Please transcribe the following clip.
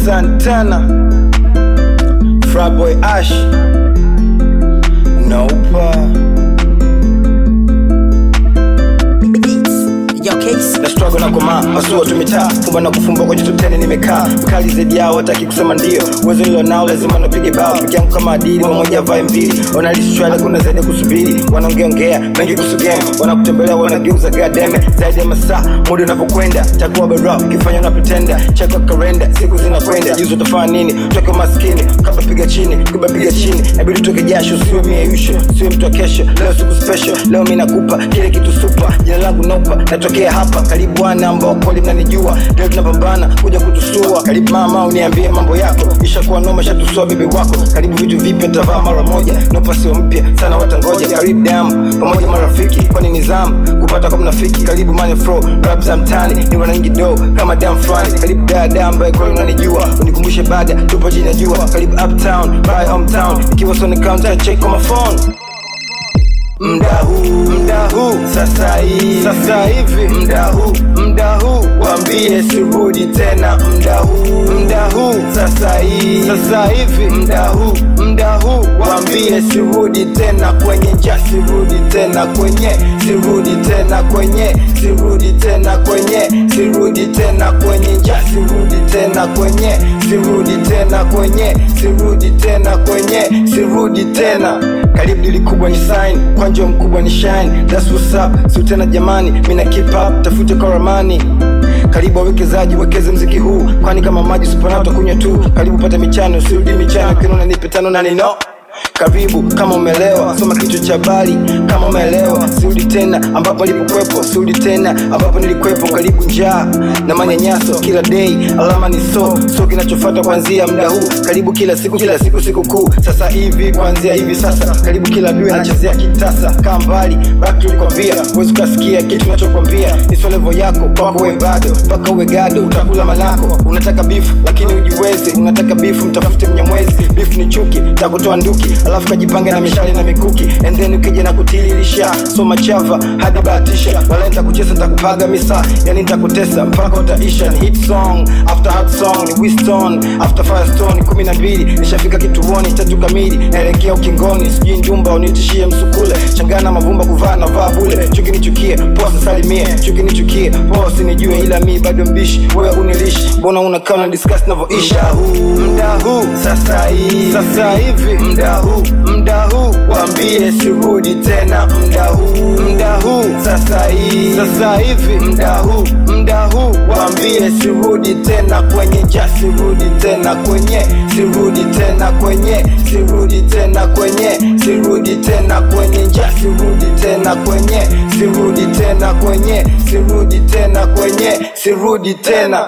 Santana, Frat Boy Ash, Nopa. Na struggle na koma, masua tumitaa, fumba na kufumba kwa jitu tene nimekaa. Mkali zaidi yao, wataki kusema ndio. Uwezo nilo nao, lazima napige bao. Piki yangu kama adili, mmoja vae mbili. Wanalisi shwale, kuna zaidi kusubiri. Wanaongeongea, mengi kuhusu game. Wanakutembelea, wanageuza goddamn. Zaidi ya masaa, muda unapokwenda. Chagua barua, ukifanya unapretenda. Check out kalenda, siku zinakwenda. Juzo utafanya nini? Toke maskini, kabla piga chini, kubwa piga chini. Inabidi utoke jasho, siwe mieyusho, siwe mtu wa kesho. Leo siku special, leo mimi nakupa kile kitu super. Jina langu Nopa, natokea hapa. Karibu wana ambao kweli mnanijua. Leo tunapambana kuja kutusua. Karibu mama uniambie mambo yako. Ishakuwa noma shatusua bibi wako. Karibu vitu vipya tavaa mara moja. Nopa sio mpya sana watangoja. Karibu damu pamoja marafiki. Kwani nizamu kupata kwa mnafiki. Karibu money flow rap za mtani. Ni wanangi do kama damn frani. Karibu dada ambaye kweli unanijua. Unikumbushe baada tupo chini ya jua. Karibu uptown by hometown. Ikiwa Sony counter check kwa my phone. Mda huu, sasa hivi mda huu, wambie sirudi tena. Mda huu, sasa hivi mda huu, wambie sirudi tena kwenye njia, sirudi tena kwenye, sirudi tena kwenye, sirudi tena kwenye, sirudi tena kwenye njia, sirudi tena kwenye, sirudi tena kwenye, sirudi tena kwenye, sirudi tena. Karibu dili kubwa ni sign, kwa njoo mkubwa ni shine. That's what's up, si tena jamani, mina keep up, tafute kwa ramani. Karibu wawekezaji, wekeze mziki huu, kwani kama maji supernauta kunywa tu. Karibu pata michano, usirudi michano, kinuna nipe tano na nino. Karibu kama umelewa, soma kichwa cha habari kama umelewa. Sirudi tena ambapo nilipokwepo, sirudi tena ambapo nilikwepo. Karibu njaa na manyanyaso kila day, alama ni so kinachofuata kuanzia muda huu. Karibu kila siku siku kuu. Sasa hivi kuanzia hivi sasa, karibu kila adui anachezea kitasa. Kaa mbali, back tulikwambia, huwezi kusikia kitu ninachokwambia. Ni swala level yako, kwako wewe bado, mpaka uwe gado utakula malako. Unataka beef lakini ujiweze, unataka beef mtafute Mnyamwezi. Beef ni chuki, takutoa nduki, alafu kajipanga na mishale na mikuki. And then ukija na kutililisha, soma chava hadi bahatisha. Wala nitakucheza nitakupaga misa, yani nitakutesa mpaka utaisha. Ni hit song after hot song, ni Winston after Firestone. 12 nishafika kituoni 3 kamili, naelekea ukingoni. Sijui njumba unitishie msukule, changana mavumba kuvaa na vaa bule. Chuki nichukie, posa salimie, chuki nichukie, posa nijue, ila mi bado mbishi, wewe unilishi. Mbona unakaa na discuss navyoisha? Mda huu, sasa hivi mda huu, wambie sirudi tena. Mda huu, sasa hivi mda huu, wambie sirudi tena kwenye njia, sirudi tena kwenye, sirudi tena kwenye, sirudi tena kwenye, sirudi tena kwenye njia, sirudi tena kwenye, sirudi tena kwenye, sirudi tena kwenye, sirudi tena.